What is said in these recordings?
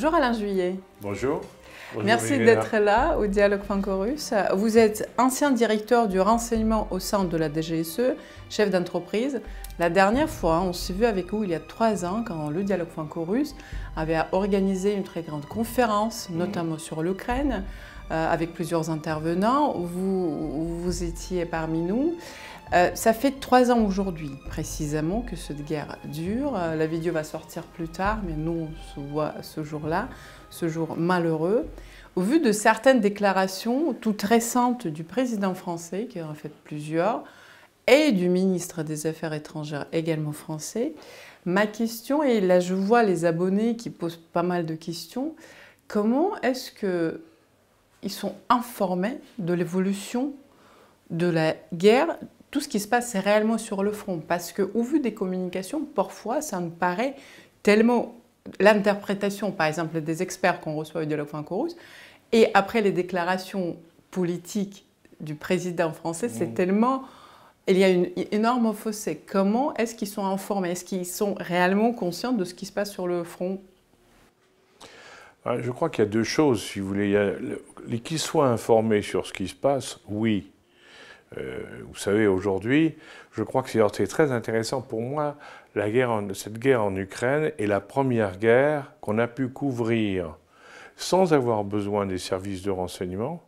Bonjour Alain Juillet. Bonjour. Bonjour Merci d'être là au Dialogue Franco-Russe. Vous êtes ancien directeur du renseignement au sein de la DGSE, chef d'entreprise. La dernière fois, on s'est vu avec vous il y a 3 ans quand le Dialogue Franco-Russe avait organisé une très grande conférence, notamment sur l'Ukraine, avec plusieurs intervenants. Vous étiez parmi nous. Ça fait 3 ans aujourd'hui, précisément, que cette guerre dure. La vidéo va sortir plus tard, mais nous, on se voit ce jour-là, ce jour malheureux. Au vu de certaines déclarations toutes récentes du président français, qui en a fait plusieurs, et du ministre des Affaires étrangères, également français, ma question, et là je vois les abonnés qui posent pas mal de questions, comment est-ce qu'ils sont informés de l'évolution de la guerre, tout ce qui se passe réellement sur le front? Parce qu'au vu des communications, parfois, ça me paraît tellement... L'interprétation, par exemple, des experts qu'on reçoit au Dialogue Franco-Russe, et après les déclarations politiques du président français, c'est tellement... Il y a une énorme fossé. Comment est-ce qu'ils sont informés? Est-ce qu'ils sont réellement conscients de ce qui se passe sur le front? Je crois qu'il y a 2 choses, si vous voulez. Qu'ils soient informés sur ce qui se passe, oui. Vous savez, aujourd'hui, je crois que c'est très intéressant pour moi, cette guerre en Ukraine est la première guerre qu'on a pu couvrir sans avoir besoin des services de renseignement,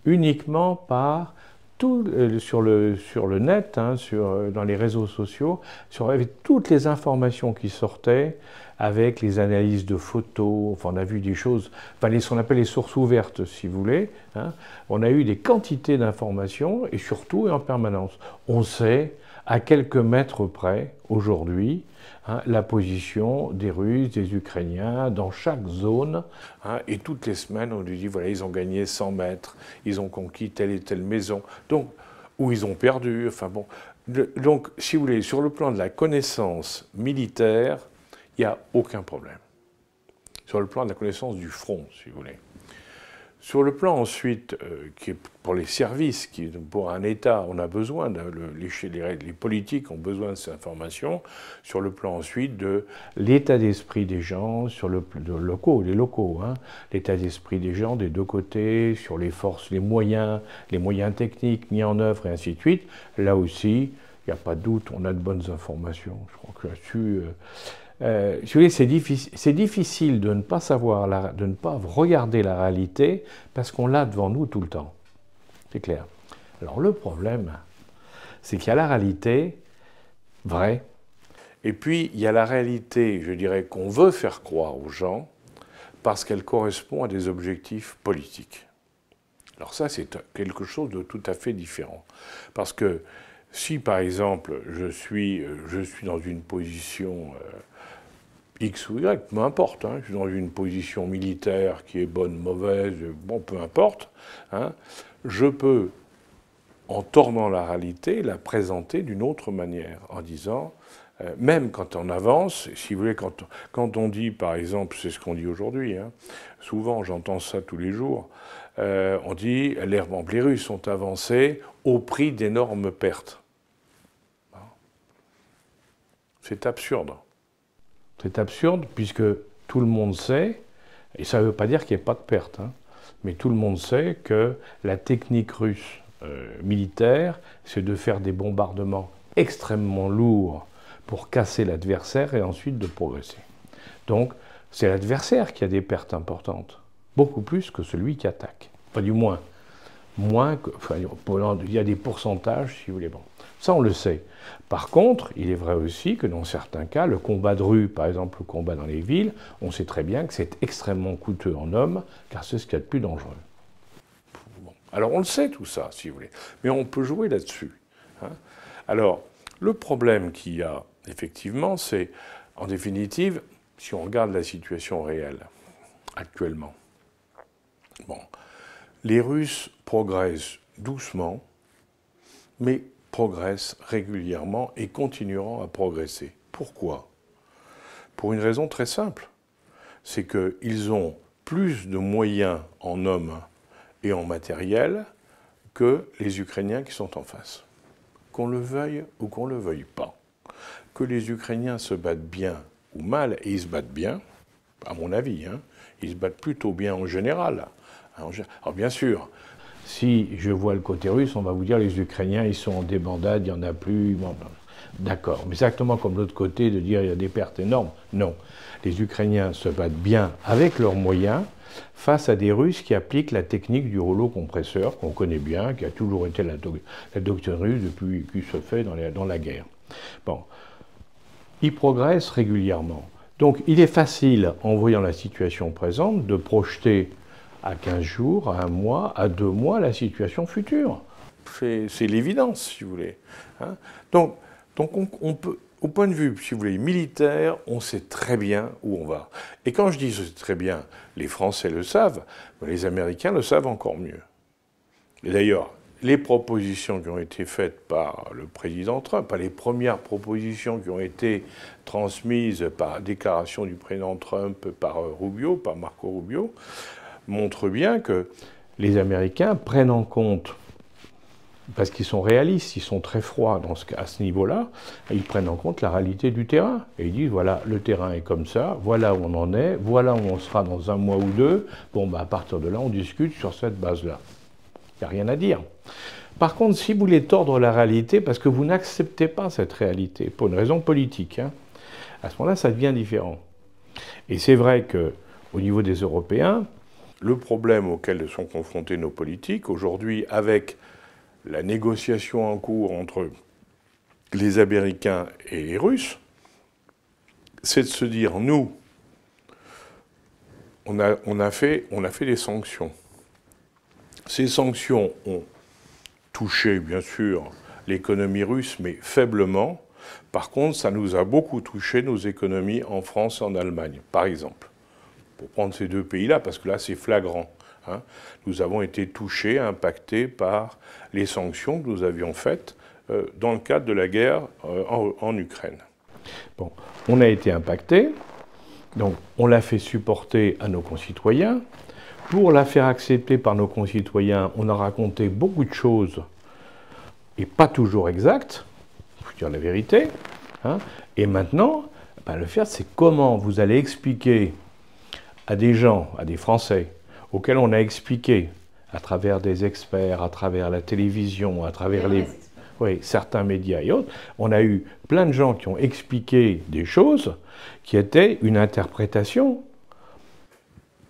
uniquement par sur le net, hein, dans les réseaux sociaux, avec toutes les informations qui sortaient, avec les analyses de photos, enfin on a vu des choses, enfin ce qu'on appelle les sources ouvertes si vous voulez, hein. On a eu des quantités d'informations et surtout et en permanence. On sait à quelques mètres près aujourd'hui, hein, la position des Russes, des Ukrainiens dans chaque zone, hein, et toutes les semaines on lui dit voilà ils ont gagné 100 mètres, ils ont conquis telle et telle maison, donc, ou ils ont perdu, enfin bon. Donc si vous voulez, sur le plan de la connaissance militaire, il n'y a aucun problème. Sur le plan de la connaissance du front, si vous voulez. Sur le plan ensuite, qui est pour les services, pour un État, on a besoin, les politiques ont besoin de ces informations, sur le plan ensuite de l'état d'esprit des gens, sur les locaux, hein, l'état d'esprit des gens des 2 côtés, sur les forces, les moyens techniques mis en œuvre et ainsi de suite. Là aussi, il n'y a pas de doute, on a de bonnes informations. Je crois que là-dessus... si vous voulez, c'est difficile de ne pas savoir, de ne pas regarder la réalité parce qu'on l'a devant nous tout le temps. C'est clair. Alors le problème, c'est qu'il y a la réalité vraie, et puis il y a la réalité, je dirais, qu'on veut faire croire aux gens parce qu'elle correspond à des objectifs politiques. Alors ça, c'est quelque chose de tout à fait différent. Parce que si, par exemple, je suis dans une position... X ou Y, peu importe, hein, je suis dans une position militaire qui est bonne, mauvaise, bon, peu importe, hein, je peux, en tournant la réalité, la présenter d'une autre manière, en disant, même quand on avance, si vous voulez, quand on dit, par exemple, c'est ce qu'on dit aujourd'hui, hein, souvent j'entends ça tous les jours, on dit, les Russes ont avancé au prix d'énormes pertes. C'est absurde. C'est absurde puisque tout le monde sait, et ça ne veut pas dire qu'il n'y ait pas de perte, hein, mais tout le monde sait que la technique russe militaire, c'est de faire des bombardements extrêmement lourds pour casser l'adversaire et ensuite de progresser. Donc c'est l'adversaire qui a des pertes importantes, beaucoup plus que celui qui attaque. Enfin du moins que, enfin, il y a des pourcentages si vous voulez. Bon. Ça, on le sait. Par contre, il est vrai aussi que dans certains cas, le combat de rue, par exemple le combat dans les villes, on sait très bien que c'est extrêmement coûteux en hommes, car c'est ce qu'il y a de plus dangereux. Bon. Alors on le sait tout ça, si vous voulez, mais on peut jouer là-dessus, hein. Alors, le problème qu'il y a, effectivement, c'est, en définitive, si on regarde la situation réelle, actuellement, bon, les Russes progressent doucement, mais progressent régulièrement et continueront à progresser. Pourquoi? Pour une raison très simple. C'est qu'ils ont plus de moyens en hommes et en matériel que les Ukrainiens qui sont en face. Qu'on le veuille ou qu'on ne le veuille pas. Que les Ukrainiens se battent bien ou mal, et ils se battent bien, à mon avis. Hein. Ils se battent plutôt bien en général. Alors bien sûr, si je vois le côté russe, on va vous dire les Ukrainiens, ils sont en débandade, il n'y en a plus. Bon, d'accord, mais exactement comme l'autre côté de dire il y a des pertes énormes. Non, les Ukrainiens se battent bien avec leurs moyens face à des Russes qui appliquent la technique du rouleau compresseur, qu'on connaît bien, qui a toujours été la doctrine russe depuis qu'il se fait dans la guerre. Bon, ils progressent régulièrement. Donc il est facile, en voyant la situation présente, de projeter à 15 jours, à 1 mois, à 2 mois la situation future. C'est l'évidence, si vous voulez. Hein. Donc on peut, au point de vue, si vous voulez, militaire, on sait très bien où on va. Et quand je dis je sais très bien, les Français le savent, mais les Américains le savent encore mieux. Et d'ailleurs, les propositions qui ont été faites par le président Trump, pas les premières propositions qui ont été transmises par déclaration du président Trump par Rubio, par Marco Rubio, montrent bien que les Américains prennent en compte, parce qu'ils sont réalistes, ils sont très froids à ce niveau-là, ils prennent en compte la réalité du terrain. Et ils disent, voilà, le terrain est comme ça, voilà où on en est, voilà où on sera dans 1 mois ou 2, bon, bah, à partir de là, on discute sur cette base-là. Il n'y a rien à dire. Par contre, si vous voulez tordre la réalité, parce que vous n'acceptez pas cette réalité, pour une raison politique, hein, à ce moment-là, ça devient différent. Et c'est vrai qu'au niveau des Européens, le problème auquel sont confrontés nos politiques, aujourd'hui, avec la négociation en cours entre les Américains et les Russes, c'est de se dire, nous, on a fait des sanctions. Ces sanctions ont touché, bien sûr, l'économie russe, mais faiblement. Par contre, ça nous a beaucoup touché nos économies en France et en Allemagne, par exemple. Pour prendre ces 2 pays-là, parce que là, c'est flagrant. Hein. Nous avons été touchés, impactés par les sanctions que nous avions faites dans le cadre de la guerre en Ukraine. Bon, on a été impactés, donc on l'a fait supporter à nos concitoyens. Pour la faire accepter par nos concitoyens, on a raconté beaucoup de choses, et pas toujours exactes, il faut dire la vérité. Hein. Et maintenant, ben, le faire, c'est comment vous allez expliquer à des gens, à des Français, auxquels on a expliqué, à travers des experts, à travers la télévision, à travers certains médias et autres, on a eu plein de gens qui ont expliqué des choses qui étaient une interprétation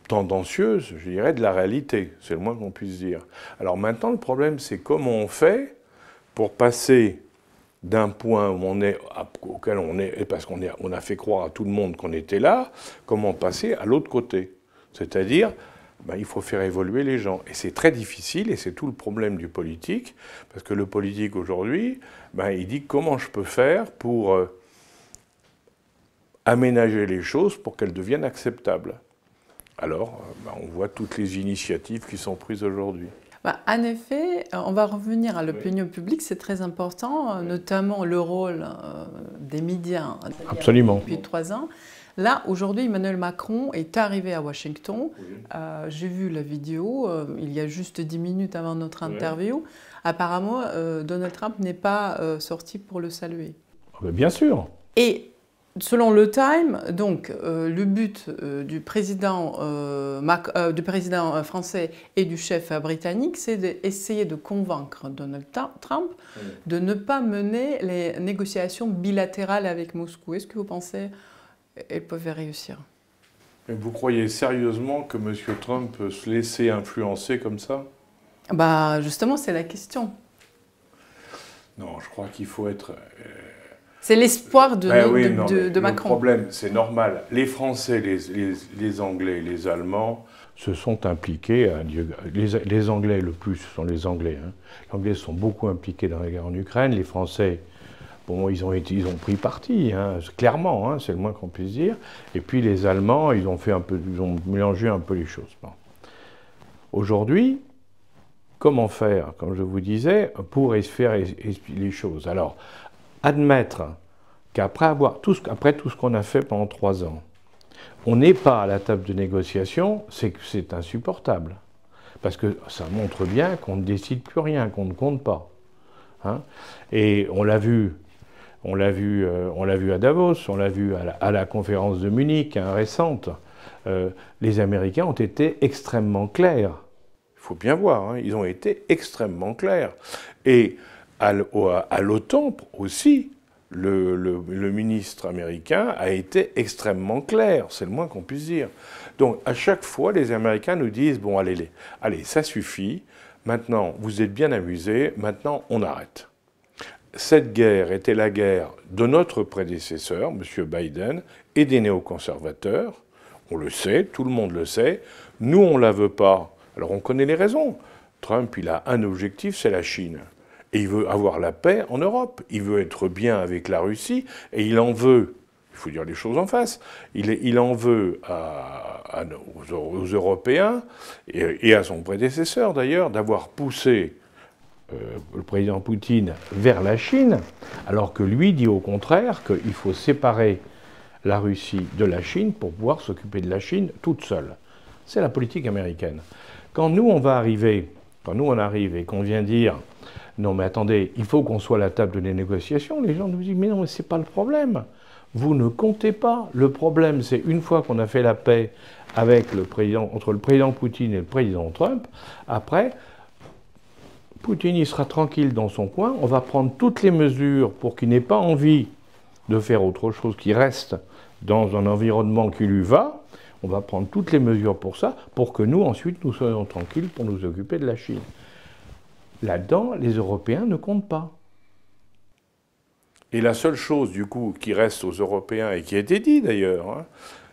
tendancieuse, je dirais, de la réalité. C'est le moins qu'on puisse dire. Alors maintenant, le problème, c'est comment on fait pour passer d'un point où on est, auquel on est, parce qu'on a fait croire à tout le monde qu'on était là, comment passer à l'autre côté. C'est-à-dire, ben, il faut faire évoluer les gens. Et c'est très difficile, et c'est tout le problème du politique, parce que le politique aujourd'hui, ben, il dit comment je peux faire pour aménager les choses pour qu'elles deviennent acceptables. Alors, ben, on voit toutes les initiatives qui sont prises aujourd'hui. Bah, en effet, on va revenir à l'opinion publique, c'est très important, notamment le rôle des médias. Absolument. Depuis 3 ans. Là, aujourd'hui, Emmanuel Macron est arrivé à Washington. J'ai vu la vidéo, il y a juste 10 minutes avant notre interview. Apparemment, Donald Trump n'est pas sorti pour le saluer. Bien sûr. Et selon le Time, donc, le but du président français et du chef britannique, c'est d'essayer de convaincre Donald Trump de ne pas mener les négociations bilatérales avec Moscou. Est-ce que vous pensez qu'elles peuvent réussir? Vous croyez sérieusement que M. Trump peut se laisser influencer comme ça? Bah, justement, c'est la question. Non, je crois qu'il faut être... C'est l'espoir de Macron. Le problème, c'est normal. Les Français, les Anglais, les Allemands se sont impliqués. Les Anglais, le plus, ce sont les Anglais. Hein. Les Anglais sont beaucoup impliqués dans la guerre en Ukraine. Les Français, bon, ils ont pris parti, hein, clairement, hein, c'est le moins qu'on puisse dire. Et puis les Allemands, ils ont mélangé un peu les choses. Bon. Aujourd'hui, comment faire, comme je vous disais, pour faire les choses? Alors, admettre qu'après tout ce qu'on a fait pendant 3 ans, on n'est pas à la table de négociation, c'est insupportable. Parce que ça montre bien qu'on ne décide plus rien, qu'on ne compte pas. Hein. Et on l'a vu à Davos, on l'a vu à la conférence de Munich, hein, récente. les Américains ont été extrêmement clairs. Il faut bien voir, hein, ils ont été extrêmement clairs. Et à l'OTAN aussi, le ministre américain a été extrêmement clair, c'est le moins qu'on puisse dire. Donc à chaque fois, les Américains nous disent, bon allez, ça suffit, maintenant vous êtes bien amusés, maintenant on arrête. Cette guerre était la guerre de notre prédécesseur, M. Biden, et des néoconservateurs. On le sait, tout le monde le sait. Nous, on ne la veut pas. Alors on connaît les raisons. Trump, il a un objectif, c'est la Chine. Et il veut avoir la paix en Europe. Il veut être bien avec la Russie. Et il en veut, il faut dire les choses en face, il en veut aux Européens et à son prédécesseur d'ailleurs, d'avoir poussé le président Poutine vers la Chine, alors que lui dit au contraire qu'il faut séparer la Russie de la Chine pour pouvoir s'occuper de la Chine toute seule. C'est la politique américaine. Quand nous, on arrive et qu'on vient dire « Non, mais attendez, il faut qu'on soit à la table des négociations », les gens nous disent « Mais non, mais c'est pas le problème. Vous ne comptez pas. Le problème, c'est une fois qu'on a fait la paix avec entre le président Poutine et le président Trump, après, Poutine, il sera tranquille dans son coin, on va prendre toutes les mesures pour qu'il n'ait pas envie de faire autre chose, qu'il reste dans un environnement qui lui va, on va prendre toutes les mesures pour ça, pour que nous, ensuite, nous soyons tranquilles pour nous occuper de la Chine. Là-dedans, les Européens ne comptent pas. Et la seule chose, du coup, qui reste aux Européens, et qui a été dit d'ailleurs, hein,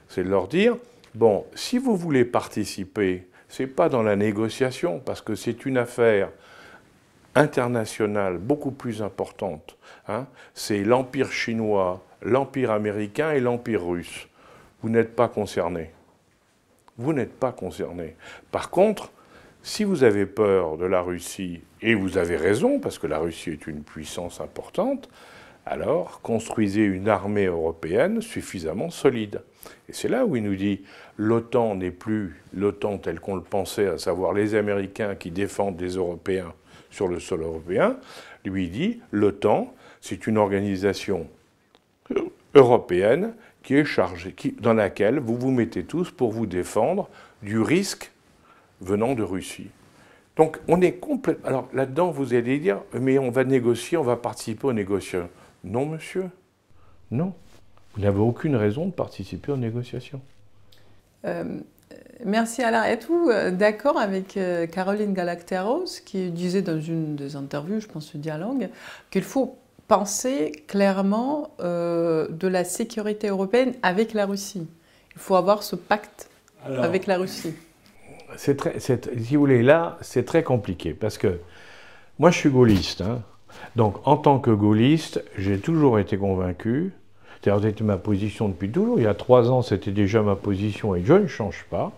c'est de leur dire, bon, si vous voulez participer, c'est pas dans la négociation, parce que c'est une affaire internationale beaucoup plus importante. Hein, c'est l'Empire chinois, l'Empire américain et l'Empire russe. Vous n'êtes pas concernés. Vous n'êtes pas concernés. Par contre, si vous avez peur de la Russie, et vous avez raison, parce que la Russie est une puissance importante, alors construisez une armée européenne suffisamment solide. Et c'est là où il nous dit l'OTAN n'est plus l'OTAN tel qu'on le pensait, à savoir les Américains qui défendent les Européens sur le sol européen. Lui dit l'OTAN, c'est une organisation européenne qui est chargée, dans laquelle vous vous mettez tous pour vous défendre du risque venant de Russie. Donc on est complètement... Alors là-dedans, vous allez dire, mais on va négocier, on va participer aux négociations. Non, monsieur. Non. Vous n'avez aucune raison de participer aux négociations. Merci Alain. Êtes-vous d'accord avec Caroline Galacteros qui disait dans une des interviews, je pense, ce dialogue, qu'il faut penser clairement de la sécurité européenne avec la Russie. Il faut avoir ce pacte avec la Russie. Si vous voulez, là, c'est très compliqué parce que moi, je suis gaulliste. Hein. Donc, en tant que gaulliste, j'ai toujours été convaincu, c'est-à-dire c'était ma position depuis toujours. Il y a 3 ans, c'était déjà ma position et je ne change pas.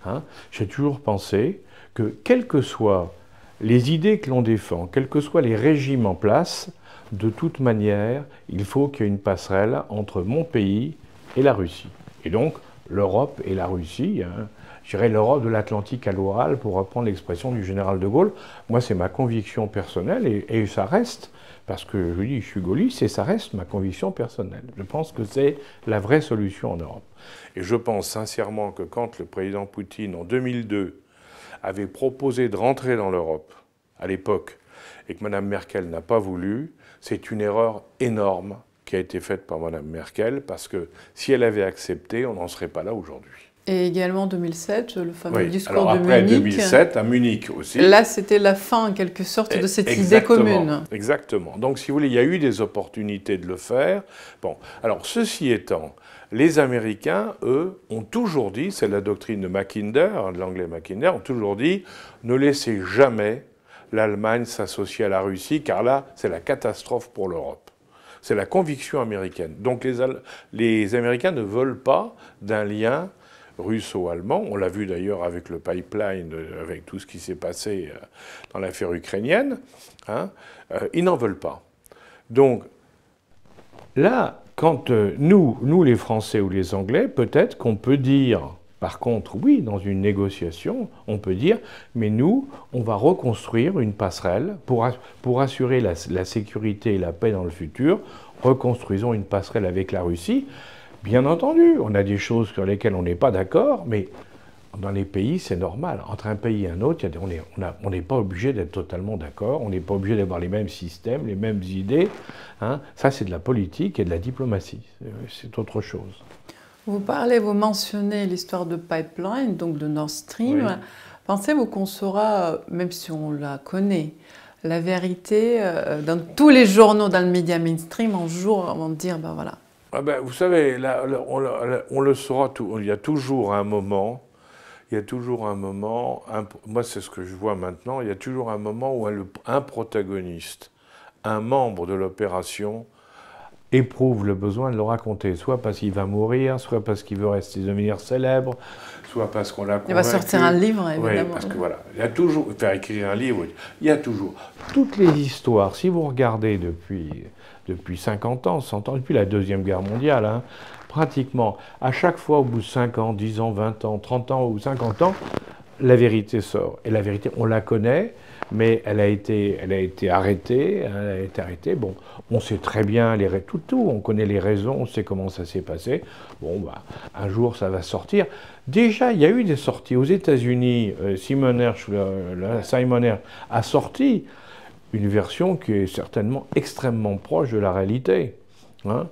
Hein. J'ai toujours pensé que, quelles que soient les idées que l'on défend, quels que soient les régimes en place, de toute manière, il faut qu'il y ait une passerelle entre mon pays et la Russie. Et donc, l'Europe et la Russie, hein, je dirais l'Europe de l'Atlantique à l'Oural, pour reprendre l'expression du général de Gaulle. Moi, c'est ma conviction personnelle et ça reste, parce que je dis, je suis gaulliste et ça reste ma conviction personnelle. Je pense que c'est la vraie solution en Europe. Et je pense sincèrement que quand le président Poutine, en 2002, avait proposé de rentrer dans l'Europe, à l'époque, et que Mme Merkel n'a pas voulu, c'est une erreur énorme qui a été faite par Mme Merkel, parce que si elle avait accepté, on n'en serait pas là aujourd'hui. Et également en 2007, le fameux discours alors de après, Munich. 2007, à Munich aussi. Là, c'était la fin, en quelque sorte, de cette idée commune. Exactement. Donc, si vous voulez, il y a eu des opportunités de le faire. Bon, alors, ceci étant, les Américains, eux, ont toujours dit, c'est la doctrine de Mackinder, de l'anglais Mackinder, ont toujours dit, ne laissez jamais l'Allemagne s'associer à la Russie, car là, c'est la catastrophe pour l'Europe. C'est la conviction américaine. Donc, les Américains ne veulent pas d'un lien russo-allemand. On l'a vu d'ailleurs avec le pipeline, avec tout ce qui s'est passé dans l'affaire ukrainienne. Hein, ils n'en veulent pas. Donc là, quand nous les Français ou les Anglais, peut-être qu'on peut dire, par contre, oui, dans une négociation, on peut dire, mais nous, on va reconstruire une passerelle pour assurer la sécurité et la paix dans le futur. Reconstruisons une passerelle avec la Russie. Bien entendu, on a des choses sur lesquelles on n'est pas d'accord, mais dans les pays, c'est normal. Entre un pays et un autre, on n'est pas obligé d'être totalement d'accord, on n'est pas obligé d'avoir les mêmes systèmes, les mêmes idées. Hein. Ça, c'est de la politique et de la diplomatie. C'est autre chose. Vous mentionnez l'histoire de pipeline, donc de Nord Stream. Oui. Pensez-vous qu'on saura, même si on la connaît, la vérité dans tous les journaux, dans le média mainstream, un jour, avant de dire, ben voilà. Ah ben, vous savez, là, on le saura tout. Il y a toujours un moment. Il y a toujours un moment, moi c'est ce que je vois maintenant, il y a toujours un moment où un protagoniste, un membre de l'opération, éprouve le besoin de le raconter, soit parce qu'il va mourir, soit parce qu'il veut rester devenir célèbre, soit parce qu'on l'a convaincu. Il va sortir un livre, évidemment. Oui, parce que voilà, il y a toujours, faire écrire un livre, il y a toujours. Toutes les histoires, si vous regardez depuis 50 ans, 100 ans, depuis la Deuxième Guerre mondiale, hein, pratiquement, à chaque fois, au bout de 5 ans, 10 ans, 20 ans, 30 ans ou 50 ans, la vérité sort. Et la vérité, on la connaît, mais elle a été arrêtée. Bon, on sait très bien tout, on connaît les raisons, on sait comment ça s'est passé. Bon, bah, un jour, ça va sortir. Déjà, il y a eu des sorties. Aux États-Unis, Simon Hersh a sorti une version qui est certainement extrêmement proche de la réalité. Hein.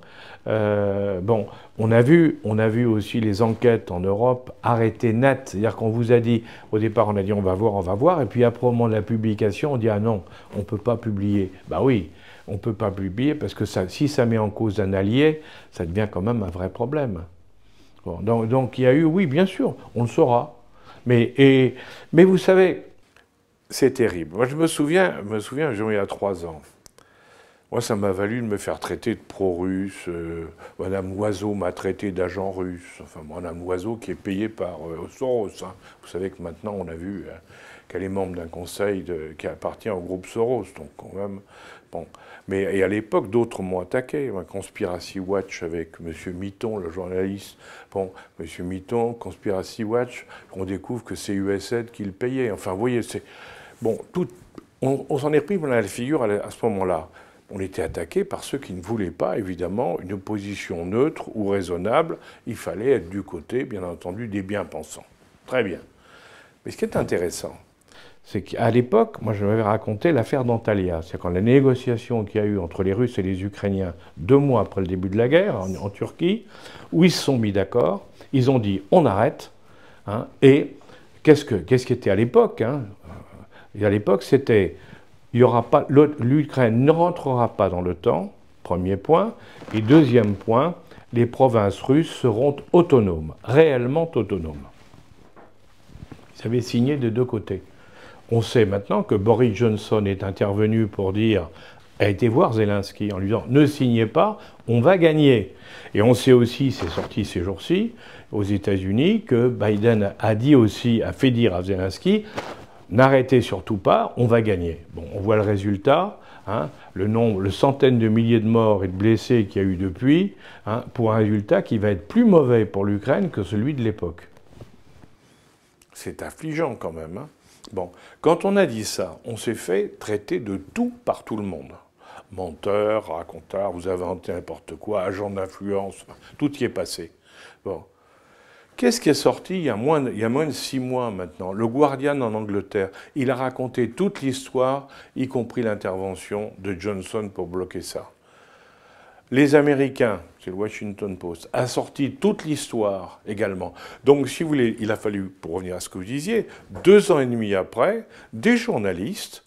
Bon, on a vu aussi les enquêtes en Europe arrêter net. C'est-à-dire qu'on vous a dit, au départ on a dit on va voir, et puis après au moment de la publication, on dit ah non, on ne peut pas publier. Bah oui, on ne peut pas publier parce que si ça met en cause un allié, ça devient quand même un vrai problème. Bon, donc il y a eu, oui bien sûr, on le saura. Mais vous savez, c'est terrible. Moi je me souviens, il y a 3 ans. Moi, ça m'a valu de me faire traiter de pro-russe. Madame Loiseau m'a traité d'agent russe. Enfin, Madame Loiseau qui est payée par Soros. Hein. Vous savez que maintenant, on a vu qu'elle est membre d'un conseil qui appartient au groupe Soros. Donc, quand même, bon. Mais et à l'époque, d'autres m'ont attaqué. Conspiracy Watch avec M. Mitton, le journaliste. Bon, M. Mitton, Conspiracy Watch, on découvre que c'est USAID qui le payait. Enfin, vous voyez, c'est... Bon, on s'en est pris dans la figure à ce moment-là. On était attaqué par ceux qui ne voulaient pas, évidemment, une position neutre ou raisonnable. Il fallait être du côté, bien entendu, des bien-pensants. Très bien. Mais ce qui est intéressant, c'est qu'à l'époque, moi je m'avais raconté l'affaire d'Antalya. C'est quand la négociation qu'il y a eu entre les Russes et les Ukrainiens 2 mois après le début de la guerre, en Turquie, où ils se sont mis d'accord, ils ont dit on arrête. Hein, et qu'est-ce qui était à l'époque hein, et à l'époque, c'était... L'Ukraine ne rentrera pas dans l'OTAN, premier point. Et deuxième point, les provinces russes seront autonomes, réellement autonomes. Ils avaient signé des 2 côtés. On sait maintenant que Boris Johnson est intervenu pour dire, a été voir Zelensky en lui disant « Ne signez pas, on va gagner ». Et on sait aussi, c'est sorti ces jours-ci, aux États-Unis, que Biden a fait dire à Zelensky « N'arrêtez surtout pas, on va gagner ». Bon, on voit le résultat, hein, le centaine de milliers de morts et de blessés qu'il y a eu depuis, hein, pour un résultat qui va être plus mauvais pour l'Ukraine que celui de l'époque. C'est affligeant quand même. Hein. Bon, quand on a dit ça, on s'est fait traiter de tout par tout le monde. Menteur, raconteur, vous avez inventé n'importe quoi, agent d'influence, tout y est passé. Bon. Qu'est-ce qui est sorti il y a moins de 6 mois maintenant? Le Guardian en Angleterre, il a raconté toute l'histoire, y compris l'intervention de Johnson pour bloquer ça. Les Américains, c'est le Washington Post, a sorti toute l'histoire également. Donc, si vous voulez, il a fallu, pour revenir à ce que vous disiez, 2 ans et demi après, des journalistes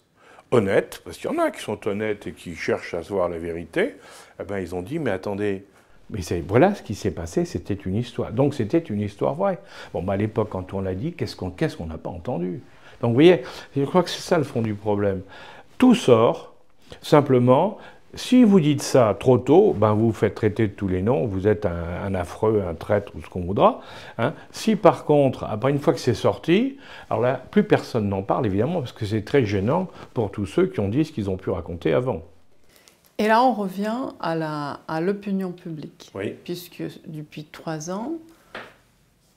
honnêtes, parce qu'il y en a qui sont honnêtes et qui cherchent à savoir la vérité, eh ben, ils ont dit, mais attendez, mais voilà ce qui s'est passé, c'était une histoire. Donc c'était une histoire vraie. Bon, bah, à l'époque, quand on l'a dit, qu'est-ce qu'on n'a pas entendu? Donc vous voyez, je crois que c'est ça le fond du problème. Tout sort, simplement, si vous dites ça trop tôt, ben vous vous faites traiter de tous les noms, vous êtes un affreux, un traître ou ce qu'on voudra. Hein. Si par contre, après une fois que c'est sorti, alors là, plus personne n'en parle évidemment, parce que c'est très gênant pour tous ceux qui ont dit ce qu'ils ont pu raconter avant. Et là, on revient à l'opinion publique, oui. Puisque depuis 3 ans,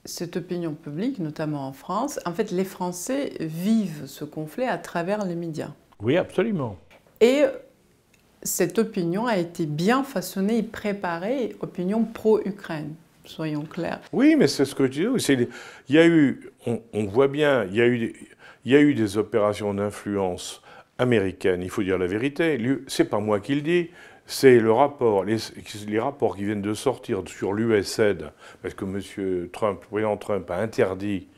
cette opinion publique, notamment en France, en fait, les Français vivent ce conflit à travers les médias. Oui, absolument. Et cette opinion a été bien façonnée et préparée, opinion pro-Ukraine, soyons clairs. Oui, mais c'est ce que je dis. Il y a eu, on voit bien, il y a eu des opérations d'influence américaines, il faut dire la vérité. C'est pas moi qui le dis, c'est le rapport, les rapports qui viennent de sortir sur l'USAID, parce que M. Trump, le président Trump a interdit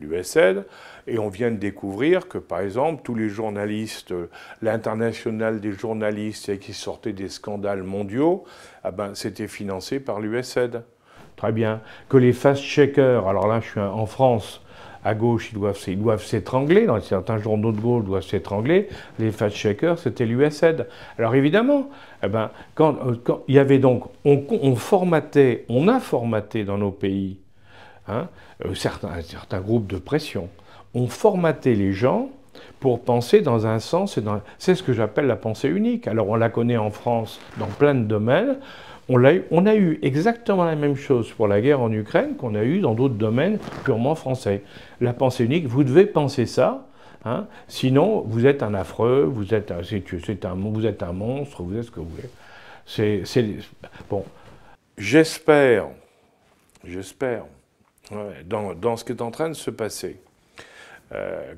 l'USAID, et on vient de découvrir que, par exemple, tous les journalistes, l'international des journalistes qui sortaient des scandales mondiaux, ah ben, c'était financé par l'USAID. Très bien. Que les fact-checkers, alors là, je suis en France, à gauche, ils doivent s'étrangler, dans certains journaux de gauche, ils doivent s'étrangler. Les fact-checkers, c'était l'USAID. Alors évidemment, eh ben, quand il y avait donc, on a formaté dans nos pays hein, certains groupes de pression. On formatait les gens pour penser dans un sens, c'est ce que j'appelle la pensée unique. Alors on la connaît en France dans plein de domaines. On a eu exactement la même chose pour la guerre en Ukraine qu'on a eu dans d'autres domaines purement français. La pensée unique, vous devez penser ça, hein, sinon vous êtes un affreux, vous êtes un monstre, vous êtes ce que vous voulez. Bon. J'espère, ouais, dans ce qui est en train de se passer,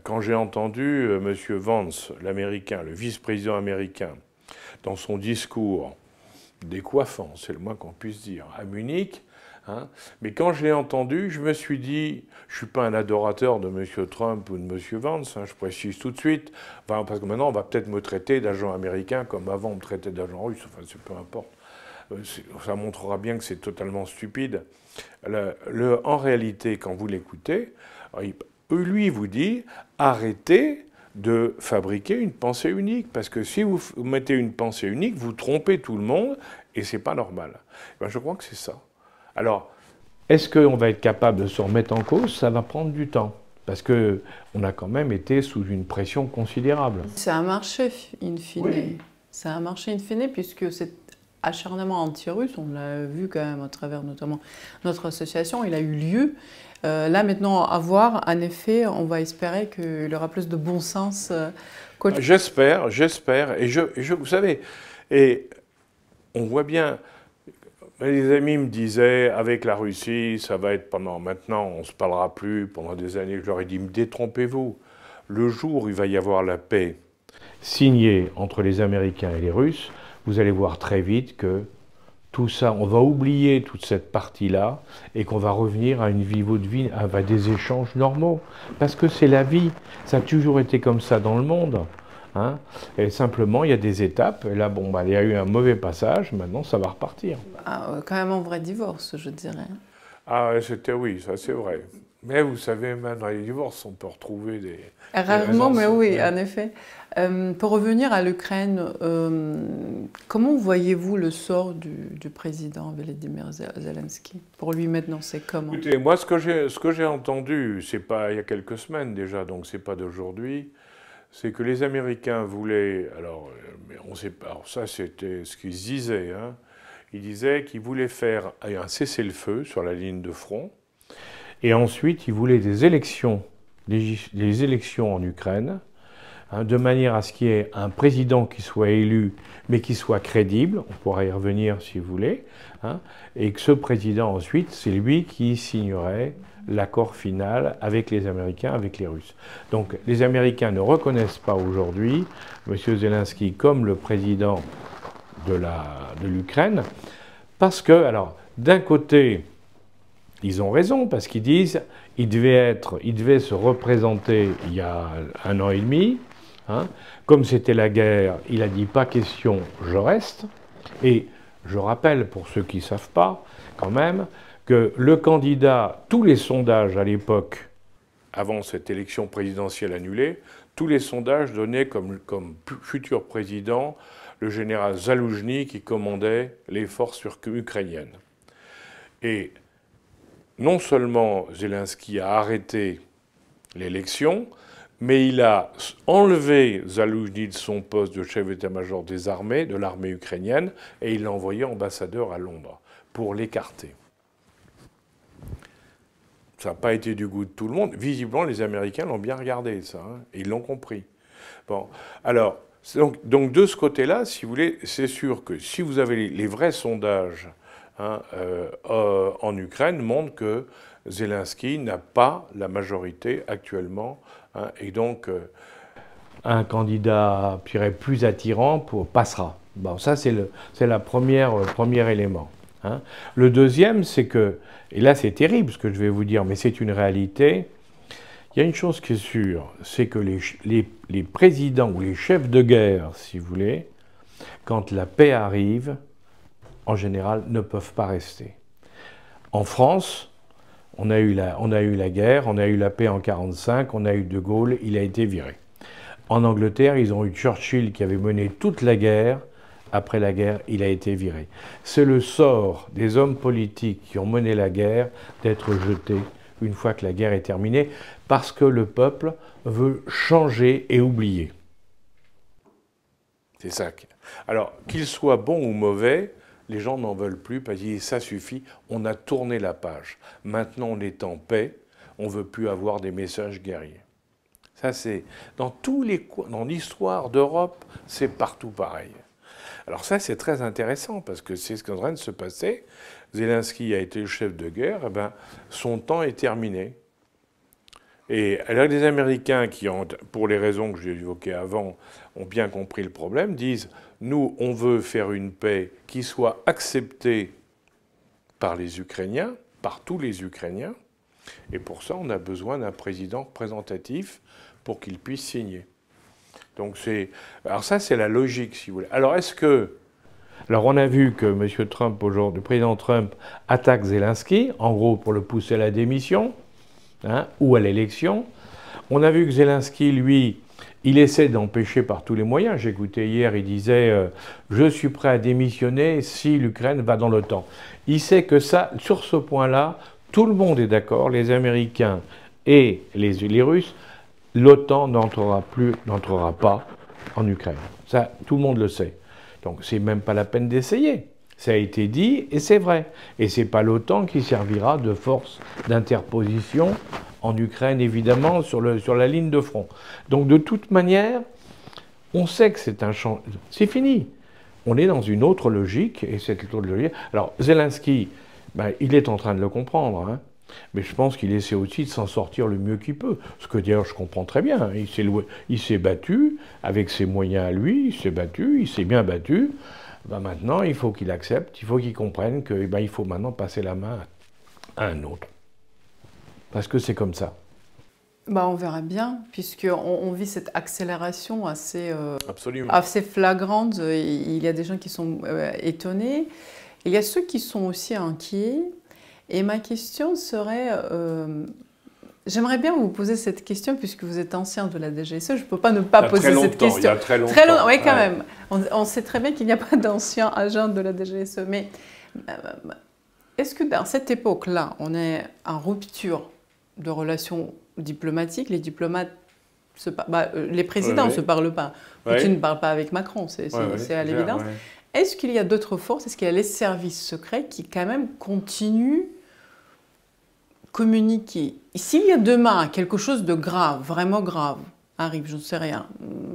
quand j'ai entendu M. Vance, l'Américain, le vice-président américain, dans son discours, décoiffant, c'est le moins qu'on puisse dire, à Munich. Hein. Mais quand je l'ai entendu, je me suis dit, je ne suis pas un adorateur de M. Trump ou de M. Vance, hein, je précise tout de suite, enfin, parce que maintenant on va peut-être me traiter d'agent américain comme avant on me traitait d'agent russe, enfin c'est peu importe. Ça montrera bien que c'est totalement stupide. En réalité, quand vous l'écoutez, lui vous dit, arrêtez de fabriquer une pensée unique. Parce que si vous mettez une pensée unique, vous trompez tout le monde et c'est pas normal. Ben, je crois que c'est ça. Alors, est-ce qu'on va être capable de se remettre en cause? Ça va prendre du temps. Parce qu'on a quand même été sous une pression considérable. Ça a marché, in fine. Oui. Ça a marché, in fine, puisque cet acharnement anti-russe, on l'a vu quand même à travers notamment notre association, il a eu lieu. Là, maintenant, à voir, en effet, on va espérer qu'il y aura plus de bon sens. J'espère. Et vous savez, et on voit bien, les amis me disaient, avec la Russie, ça va être maintenant, on ne se parlera plus pendant des années. Je leur ai dit, détrompez-vous. Le jour où il va y avoir la paix signée entre les Américains et les Russes, vous allez voir très vite que tout ça, on va oublier toute cette partie-là et qu'on va revenir à une vie, à des échanges normaux. Parce que c'est la vie. Ça a toujours été comme ça dans le monde. Hein, et simplement, il y a des étapes. Et là, bon, bah, il y a eu un mauvais passage. Maintenant, ça va repartir. Ah, quand même un vrai divorce, je dirais. Ah, oui, ça c'est vrai. Mais vous savez, même dans les divorces, on peut retrouver des... Rarement, mais oui, en effet. Pour revenir à l'Ukraine, comment voyez-vous le sort du président Volodymyr Zelensky? Pour lui maintenant, c'est comment? Écoutez, moi, ce que j'ai entendu, c'est pas il y a quelques semaines déjà, donc c'est pas d'aujourd'hui, c'est que les Américains voulaient... Alors, mais on sait pas, alors ça, c'était ce qu'ils disaient. Hein, ils disaient qu'ils voulaient faire un cessez-le-feu sur la ligne de front. Et ensuite, ils voulaient des élections en Ukraine, hein, de manière à ce qu'il y ait un président qui soit élu, mais qui soit crédible, on pourra y revenir si vous voulez, hein, et que ce président, ensuite, c'est lui qui signerait l'accord final avec les Américains, avec les Russes. Donc, les Américains ne reconnaissent pas aujourd'hui M. Zelensky comme le président de l'Ukraine, parce que, alors, d'un côté, ils ont raison, parce qu'ils disent qu'il devait se représenter il y a 1 an et demi. Hein. Comme c'était la guerre, il a dit pas question, je reste. Et je rappelle, pour ceux qui ne savent pas, quand même, que le candidat, tous les sondages à l'époque, avant cette élection présidentielle annulée, tous les sondages donnaient comme futur président le général Zaloujny qui commandait les forces ukrainiennes. Et non seulement Zelensky a arrêté l'élection, mais il a enlevé Zaloujny de son poste de chef d'état-major des armées, de l'armée ukrainienne, et il l'a envoyé ambassadeur à Londres pour l'écarter. Ça n'a pas été du goût de tout le monde. Visiblement, les Américains l'ont bien regardé, ça, hein, et ils l'ont compris. Bon, alors, Donc de ce côté-là, si vous voulez, c'est sûr que si vous avez les vrais sondages hein, en Ukraine, montrent que Zelensky n'a pas la majorité actuellement, hein, et donc un candidat plus attirant passera. Bon, ça c'est le premier élément. Hein. Le deuxième, c'est que, et là c'est terrible ce que je vais vous dire, mais c'est une réalité. Il y a une chose qui est sûre, c'est que les présidents ou les chefs de guerre, si vous voulez, quand la paix arrive, en général, ne peuvent pas rester. En France, on a eu la guerre, on a eu la paix en 1945, on a eu De Gaulle, il a été viré. En Angleterre, ils ont eu Churchill qui avait mené toute la guerre. Après la guerre, il a été viré. C'est le sort des hommes politiques qui ont mené la guerre d'être jetés une fois que la guerre est terminée, parce que le peuple veut changer et oublier. C'est ça. Alors, qu'il soit bon ou mauvais, les gens n'en veulent plus, parce que ça suffit, on a tourné la page. Maintenant, on est en paix, on ne veut plus avoir des messages guerriers. Ça, c'est dans l'histoire d'Europe, c'est partout pareil. Alors ça, c'est très intéressant, parce que c'est ce qui est en train de se passer. Zelensky a été le chef de guerre, eh ben, son temps est terminé. Et alors les Américains qui ont, pour les raisons que j'ai évoquées avant, ont bien compris le problème, disent « Nous, on veut faire une paix qui soit acceptée par les Ukrainiens, par tous les Ukrainiens, et pour ça, on a besoin d'un président représentatif pour qu'il puisse signer. » Donc alors ça, c'est la logique, si vous voulez. Alors est-ce que... Alors on a vu que M. Trump, aujourd'hui, le président Trump, attaque Zelensky, en gros pour le pousser à la démission, hein, ou à l'élection. On a vu que Zelensky, lui, il essaie d'empêcher par tous les moyens. J'écoutais hier, il disait je suis prêt à démissionner si l'Ukraine va dans l'OTAN. Il sait que ça, sur ce point-là, tout le monde est d'accord, les Américains et les Russes, l'OTAN n'entrera pas en Ukraine. Ça, tout le monde le sait. Donc, c'est même pas la peine d'essayer. Ça a été dit et c'est vrai. Et c'est pas l'OTAN qui servira de force d'interposition en Ukraine, évidemment, sur la ligne de front. Donc, de toute manière, on sait que c'est un champ... C'est fini. On est dans une autre logique, et cette autre logique... Alors, Zelensky, ben, il est en train de le comprendre, hein. Mais je pense qu'il essaie aussi de s'en sortir le mieux qu'il peut. Ce que d'ailleurs je comprends très bien. Il s'est battu avec ses moyens à lui, il s'est battu, il s'est bien battu. Ben maintenant, il faut qu'il accepte, il faut qu'il comprenne qu'il ben, faut maintenant passer la main à un autre. Parce que c'est comme ça. Ben, on verra bien, puisqu'on vit cette accélération assez flagrante. Il y a des gens qui sont étonnés. Il y a ceux qui sont aussi inquiets. Et ma question serait, j'aimerais bien vous poser cette question puisque vous êtes ancien de la DGSE, je ne peux pas ne pas poser cette question. Il y a très longtemps. Oui, quand même. On sait très bien qu'il n'y a pas d'anciens agents de la DGSE, mais est-ce que dans cette époque-là, on est en rupture de relations diplomatiques, les diplomates, les présidents ne se parlent pas, Poutine ne parle pas avec Macron, c'est à l'évidence. Est-ce qu'il y a d'autres forces, est-ce qu'il y a les services secrets qui quand même continuent communiquer? S'il y a demain quelque chose de grave, vraiment grave, arrive, je ne sais rien,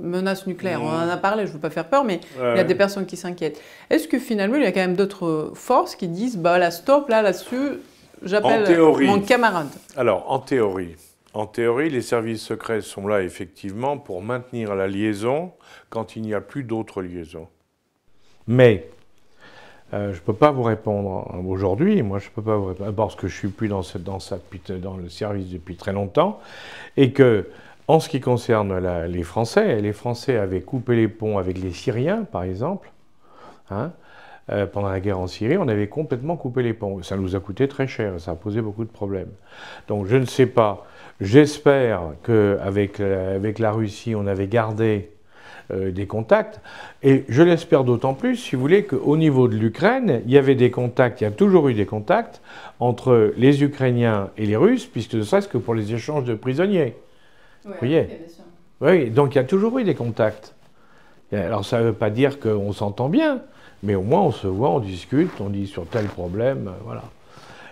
menace nucléaire, on en a parlé, je ne veux pas faire peur, mais il y a des personnes qui s'inquiètent. Est-ce que finalement, il y a quand même d'autres forces qui disent, bah là, stop, là-dessus, j'appelle mon camarade? Alors, en théorie, les services secrets sont là, effectivement, pour maintenir la liaison quand il n'y a plus d'autres liaisons. Mais je ne peux pas vous répondre aujourd'hui, moi je ne peux pas vous répondre, parce que je ne suis plus dans le service depuis très longtemps, et que, en ce qui concerne les Français avaient coupé les ponts avec les Syriens, par exemple, hein, pendant la guerre en Syrie, on avait complètement coupé les ponts. Ça nous a coûté très cher, ça a posé beaucoup de problèmes. Donc je ne sais pas, j'espère qu'avec la Russie, on avait gardé des contacts, et je l'espère d'autant plus, si vous voulez, qu'au niveau de l'Ukraine, il y avait des contacts, il y a toujours eu des contacts entre les Ukrainiens et les Russes, puisque ne serait-ce que pour les échanges de prisonniers. Vous voyez ? Bien sûr. Oui, donc il y a toujours eu des contacts. Alors ça ne veut pas dire qu'on s'entend bien, mais au moins on se voit, on discute, on dit sur tel problème, voilà.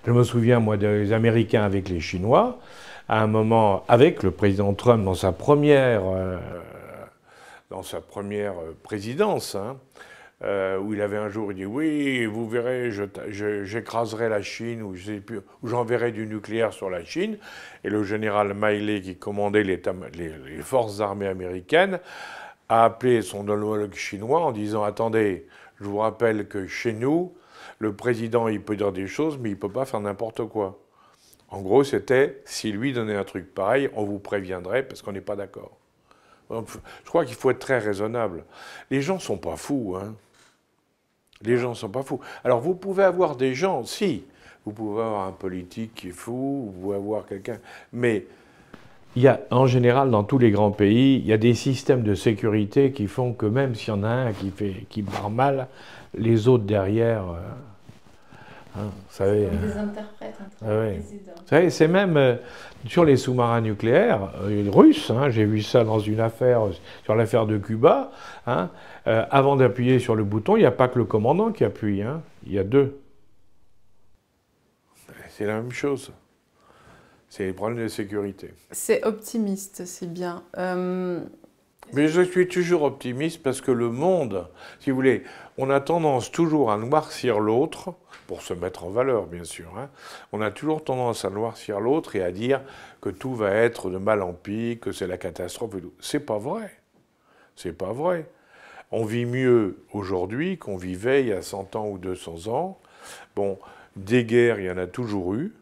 Je me souviens, moi, des Américains avec les Chinois, à un moment, avec le président Trump dans sa première dans sa première présidence, hein, où il avait un jour dit « Oui, vous verrez, j'écraserai la Chine, ou j'enverrai du nucléaire sur la Chine ». Et le général Miley, qui commandait les forces armées américaines, a appelé son homologue chinois en disant « Attendez, je vous rappelle que chez nous, le président, il peut dire des choses, mais il ne peut pas faire n'importe quoi ». En gros, c'était « Si lui donnait un truc pareil, on vous préviendrait parce qu'on n'est pas d'accord ». Je crois qu'il faut être très raisonnable. Les gens ne sont pas fous, hein. Les gens ne sont pas fous. Alors, vous pouvez avoir des gens, si, vous pouvez avoir un politique qui est fou, vous pouvez avoir quelqu'un, mais il y a, en général, dans tous les grands pays, il y a des systèmes de sécurité qui font que même s'il y en a un qui barre mal, les autres derrière, hein, vous savez... Comme des interprètes entre les présidents. Vous savez, c'est même sur les sous-marins nucléaires russes, hein, j'ai vu ça dans une affaire, sur l'affaire de Cuba, hein, avant d'appuyer sur le bouton, il n'y a pas que le commandant qui appuie, hein, il y a deux. C'est la même chose. C'est les problèmes de sécurité. C'est optimiste, c'est bien. Mais je suis toujours optimiste parce que le monde, si vous voulez, on a tendance toujours à noircir l'autre, pour se mettre en valeur, bien sûr. Hein. On a toujours tendance à noircir l'autre et à dire que tout va être de mal en pis, que c'est la catastrophe et tout. C'est pas vrai. C'est pas vrai. On vit mieux aujourd'hui qu'on vivait il y a 100 ans ou 200 ans. Bon, des guerres, il y en a toujours eu,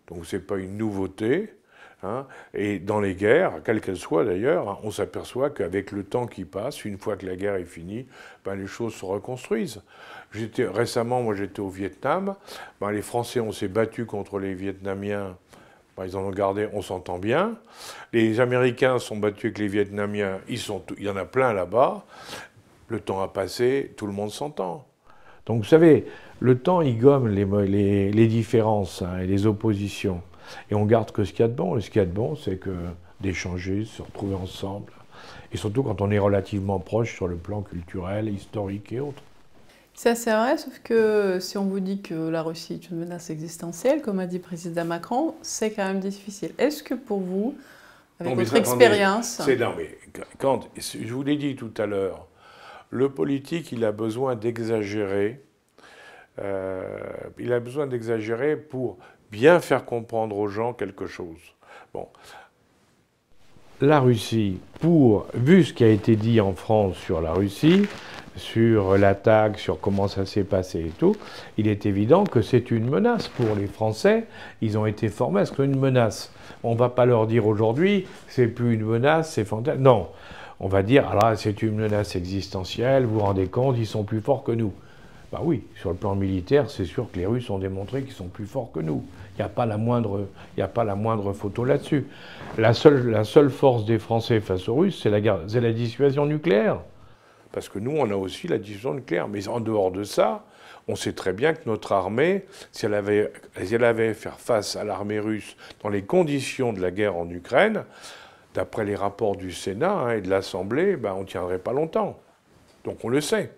donc c'est pas une nouveauté. Hein. Et dans les guerres, quelles qu'elles soient d'ailleurs, hein, on s'aperçoit qu'avec le temps qui passe, une fois que la guerre est finie, ben, les choses se reconstruisent. Récemment, moi j'étais au Vietnam, ben, les Français, on s'est battus contre les Vietnamiens, ben, ils en ont gardé, on s'entend bien. Les Américains sont battus avec les Vietnamiens, il y en a plein là-bas. Le temps a passé, tout le monde s'entend. Donc vous savez, le temps, il gomme les différences, hein, et les oppositions. Et on garde que ce qu'il y a de bon. Et ce qu'il y a de bon, c'est d'échanger, de se retrouver ensemble. Et surtout quand on est relativement proche sur le plan culturel, historique et autres. C'est assez vrai, sauf que si on vous dit que la Russie est une menace existentielle, comme a dit le président Macron, c'est quand même difficile. Est-ce que pour vous, avec votre expérience... Non, mais quand, je vous l'ai dit tout à l'heure, le politique, il a besoin d'exagérer. Il a besoin d'exagérer pour bien faire comprendre aux gens quelque chose. Bon. La Russie, vu ce qui a été dit en France sur la Russie, sur l'attaque, sur comment ça s'est passé et tout, il est évident que c'est une menace pour les Français. Ils ont été formés à ce que c'est une menace. On ne va pas leur dire aujourd'hui, c'est plus une menace, c'est fantastique. Non, on va dire, ah là, c'est une menace existentielle, vous vous rendez compte, ils sont plus forts que nous. Ben oui, sur le plan militaire, c'est sûr que les Russes ont démontré qu'ils sont plus forts que nous. Il n'y a pas la moindre photo là-dessus. La seule force des Français face aux Russes, c'est la dissuasion nucléaire. Parce que nous, on a aussi la dissuasion nucléaire. Mais en dehors de ça, on sait très bien que notre armée, si elle avait faire face à l'armée russe dans les conditions de la guerre en Ukraine, d'après les rapports du Sénat, hein, et de l'Assemblée, ben, on ne tiendrait pas longtemps. Donc on le sait.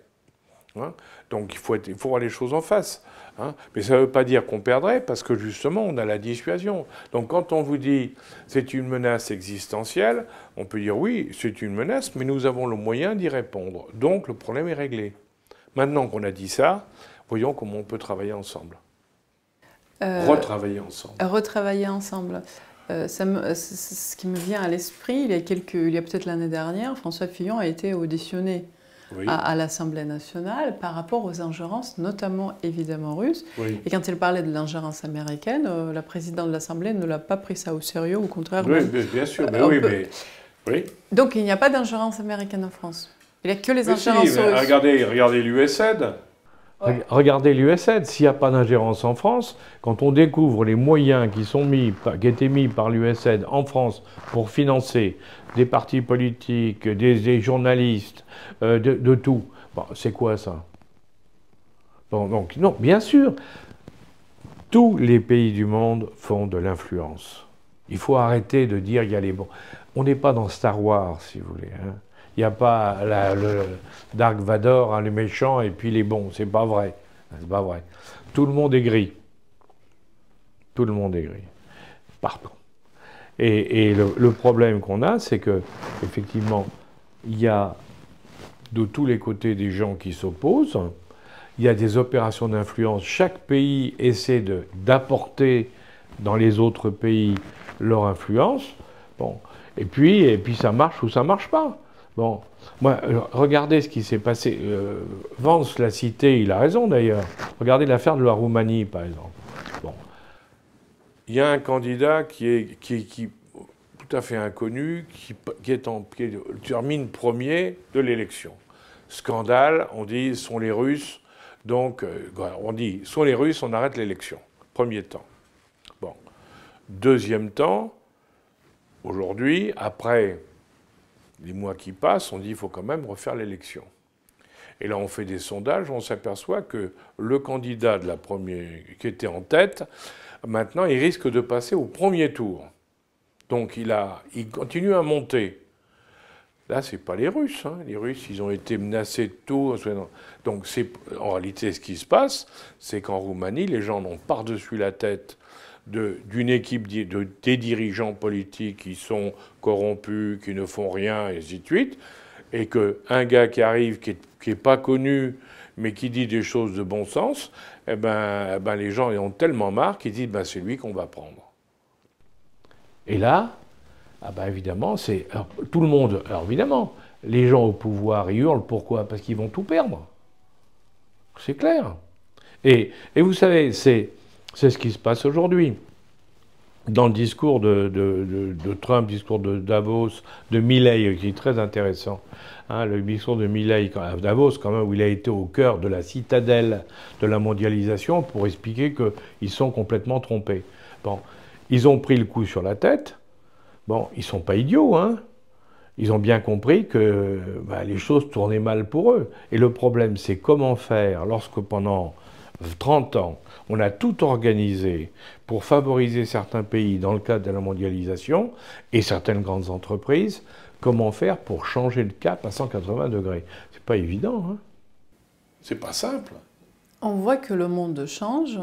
Hein. Donc il faut voir les choses en face. Hein. Mais ça ne veut pas dire qu'on perdrait, parce que justement, on a la dissuasion. Donc quand on vous dit c'est une menace existentielle, on peut dire oui, c'est une menace, mais nous avons le moyen d'y répondre. Donc le problème est réglé. Maintenant qu'on a dit ça, voyons comment on peut travailler ensemble. Retravailler ensemble. Retravailler ensemble. Ce qui me vient à l'esprit, il y a peut-être l'année dernière, François Fillon a été auditionné. Oui. À l'Assemblée nationale par rapport aux ingérences, notamment évidemment russes. Oui. Et quand il parlait de l'ingérence américaine, la présidente de l'Assemblée ne l'a pas pris ça au sérieux, au contraire. Oui, bien sûr, oui. Donc il n'y a pas d'ingérence américaine en France. Il n'y a que les ingérences russes. Regardez l'USAID. Ouais. Regardez l'USAID, s'il n'y a pas d'ingérence en France, quand on découvre les moyens qui étaient mis par l'USAID en France pour financer des partis politiques, des journalistes, de tout, bon, c'est quoi ça? Donc non, bien sûr, tous les pays du monde font de l'influence. Il faut arrêter de dire il y a les bons. On n'est pas dans Star Wars, si vous voulez. Hein. Il n'y a pas le Dark Vador, hein, les méchants, et puis les bons. C'est pas vrai. C'est pas vrai. Tout le monde est gris. Tout le monde est gris. Partout. Et le problème qu'on a, c'est que effectivement, il y a de tous les côtés des gens qui s'opposent. Il y a des opérations d'influence. Chaque pays essaie d'apporter dans les autres pays leur influence. Bon. Et puis ça marche ou ça marche pas. Bon. Moi, regardez ce qui s'est passé. Vance l'a cité, il a raison d'ailleurs. Regardez l'affaire de la Roumanie, par exemple. Bon. Il y a un candidat qui tout à fait inconnu, qui termine premier de l'élection. Scandale, on dit, sont les Russes, donc on dit, sont les Russes, on arrête l'élection. Premier temps. Bon. Deuxième temps, aujourd'hui, après les mois qui passent, on dit, il faut quand même refaire l'élection. Et là, on fait des sondages, on s'aperçoit que le candidat de la première, qui était en tête, maintenant, il risque de passer au premier tour. Donc, il continue à monter. Là, ce n'est pas les Russes. Hein. Les Russes, ils ont été menacés de tout. Donc, en réalité, ce qui se passe, c'est qu'en Roumanie, les gens ont par-dessus la tête d'une équipe des dirigeants politiques qui sont corrompus, qui ne font rien, et ainsi de suite, et qu'un gars qui arrive, qui n'est pas connu, mais qui dit des choses de bon sens, eh ben, les gens en ont tellement marre qu'ils disent ben, c'est lui qu'on va prendre. Et là, évidemment, tout le monde. Alors évidemment, les gens au pouvoir, ils hurlent. Pourquoi? Parce qu'ils vont tout perdre. C'est clair. Et vous savez, c'est ce qui se passe aujourd'hui. Dans le discours de Trump, le discours de Davos, de Milei, qui est très intéressant, hein, le discours de Milei à Davos, quand même, où il a été au cœur de la citadelle de la mondialisation pour expliquer qu'ils sont complètement trompés. Bon, ils ont pris le coup sur la tête. Bon, ils ne sont pas idiots, hein. Ils ont bien compris que les choses tournaient mal pour eux. Et le problème, c'est comment faire lorsque pendant 30 ans, on a tout organisé pour favoriser certains pays dans le cadre de la mondialisation et certaines grandes entreprises, comment faire pour changer le cap à 180 degrés? C'est pas évident, hein. C'est pas simple. On voit que le monde change.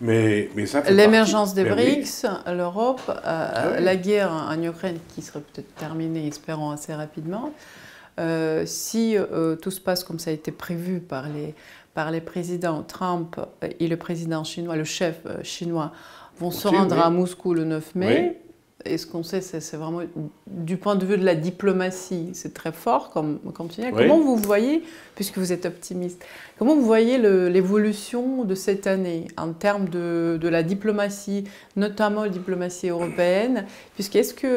Mais ça fait l'émergence des BRICS, oui. L'Europe, la guerre en Ukraine qui serait peut-être terminée, espérons, assez rapidement. Si tout se passe comme ça a été prévu par les présidents Trump et le président chinois, le chef chinois, vont se rendre à Moscou le 9 mai. Oui. Et ce qu'on sait, c'est vraiment, du point de vue de la diplomatie, c'est très fort comme signal. Oui. Comment vous voyez, puisque vous êtes optimiste, comment vous voyez l'évolution de cette année en termes de la diplomatie, notamment la diplomatie européenne, puisque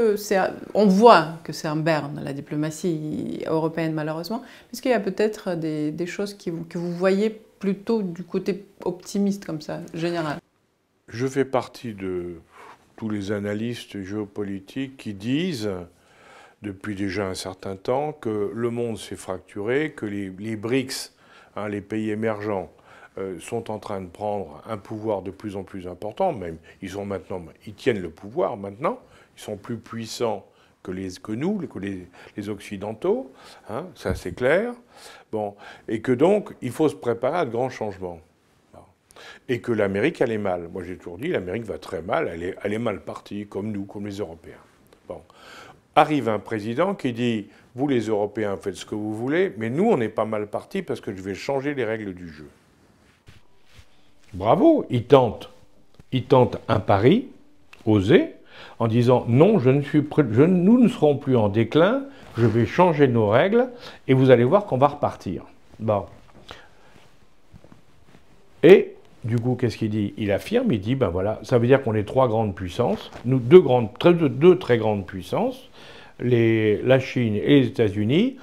on voit que c'est en berne, la diplomatie européenne malheureusement, puisqu'il y a peut-être des choses que vous voyez plutôt du côté optimiste comme ça, général. Je fais partie de tous les analystes géopolitiques qui disent, depuis déjà un certain temps, que le monde s'est fracturé, que les BRICS, hein, les pays émergents, sont en train de prendre un pouvoir de plus en plus important, même ils tiennent le pouvoir maintenant, ils sont plus puissants que nous, les Occidentaux, hein, ça c'est clair, bon, et que donc il faut se préparer à de grands changements. Et que l'Amérique allait mal. Moi, j'ai toujours dit, l'Amérique va très mal, elle est mal partie, comme nous, comme les Européens. Bon. Arrive un président qui dit, vous les Européens, faites ce que vous voulez, mais nous, on n'est pas mal partis parce que je vais changer les règles du jeu. Bravo, il tente un pari, osé, en disant, non, nous ne serons plus en déclin, je vais changer nos règles, et vous allez voir qu'on va repartir. Bon. Et du coup, qu'est-ce qu'il dit? Il affirme, il dit, ben voilà, ça veut dire qu'on est trois grandes puissances, nous deux très grandes puissances, la Chine et les États-Unis.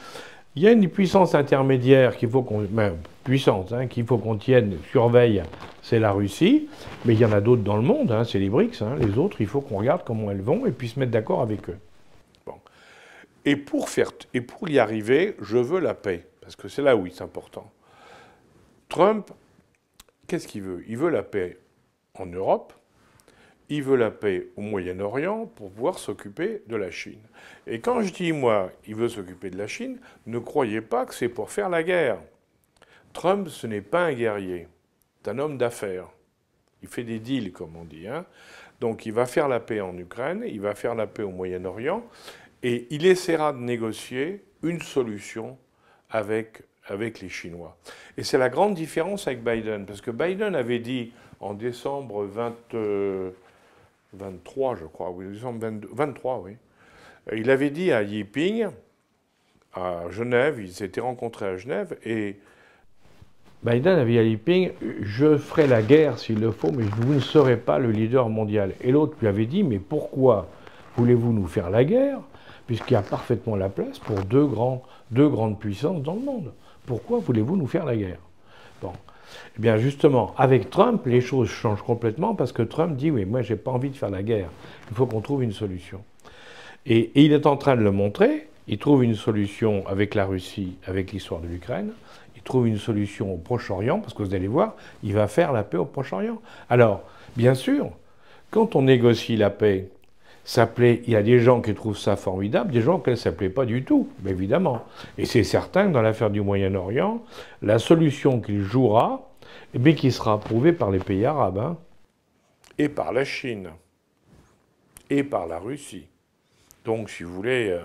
Il y a une puissance intermédiaire qu'il faut qu'on tienne, surveille, c'est la Russie, mais il y en a d'autres dans le monde, hein, c'est les BRICS, hein, les autres, il faut qu'on regarde comment elles vont et puis se mettre d'accord avec eux. Bon. Et pour y arriver, je veux la paix, parce que c'est là où c'est important. Trump, qu'est-ce qu'il veut? Il veut la paix en Europe, il veut la paix au Moyen-Orient pour pouvoir s'occuper de la Chine. Et quand je dis, moi, il veut s'occuper de la Chine, ne croyez pas que c'est pour faire la guerre. Trump, ce n'est pas un guerrier, c'est un homme d'affaires. Il fait des deals, comme on dit. Hein. Donc il va faire la paix en Ukraine, il va faire la paix au Moyen-Orient, et il essaiera de négocier une solution avec les Chinois. Et c'est la grande différence avec Biden, parce que Biden avait dit en décembre 23, je crois, oui, décembre 23, oui. Il avait dit à Xi Jinping, à Genève, ils s'étaient rencontrés à Genève, et Biden avait dit à Xi Jinping, je ferai la guerre s'il le faut, mais vous ne serez pas le leader mondial. Et l'autre lui avait dit, mais pourquoi voulez-vous nous faire la guerre, puisqu'il y a parfaitement la place pour deux grandes puissances dans le monde. Pourquoi voulez-vous nous faire la guerre? Bon. Eh bien, justement, avec Trump, les choses changent complètement parce que Trump dit, oui, moi, j'ai pas envie de faire la guerre. Il faut qu'on trouve une solution. Et il est en train de le montrer. Il trouve une solution avec la Russie, avec l'histoire de l'Ukraine. Il trouve une solution au Proche-Orient, parce que vous allez voir, il va faire la paix au Proche-Orient. Alors, bien sûr, quand on négocie la paix, il y a des gens qui trouvent ça formidable, des gens qui ne s'appelaient pas du tout, évidemment. Et c'est certain que dans l'affaire du Moyen-Orient, la solution qu'il jouera, eh bien, qui sera approuvée par les pays arabes, hein, et par la Chine, et par la Russie. Donc, si vous voulez,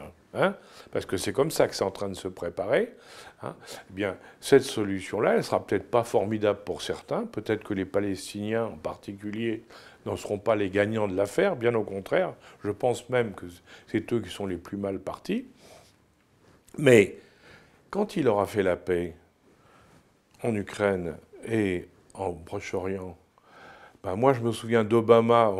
parce que c'est comme ça que c'est en train de se préparer, eh bien, cette solution-là, elle ne sera peut-être pas formidable pour certains, peut-être que les Palestiniens en particulier n'en seront pas les gagnants de l'affaire, bien au contraire, je pense même que c'est eux qui sont les plus mal partis. Mais quand il aura fait la paix en Ukraine et en Proche-Orient, ben moi je me souviens d'Obama,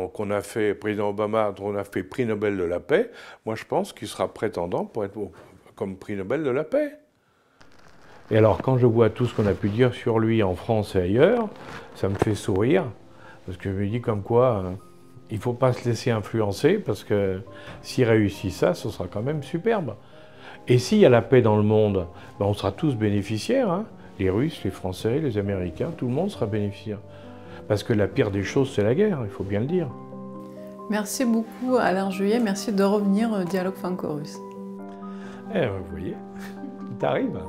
président Obama, on a fait prix Nobel de la paix, moi je pense qu'il sera prétendant pour être comme prix Nobel de la paix. Et alors quand je vois tout ce qu'on a pu dire sur lui en France et ailleurs, ça me fait sourire. Parce que je me dis comme quoi, il ne faut pas se laisser influencer, parce que s'il réussit ça, ce sera quand même superbe. Et s'il y a la paix dans le monde, ben on sera tous bénéficiaires. Hein. Les Russes, les Français, les Américains, tout le monde sera bénéficiaire. Parce que la pire des choses, c'est la guerre, il faut bien le dire. Merci beaucoup Alain Juillet, merci de revenir au Dialogue franco-russe. Eh, vous voyez, t'arrives.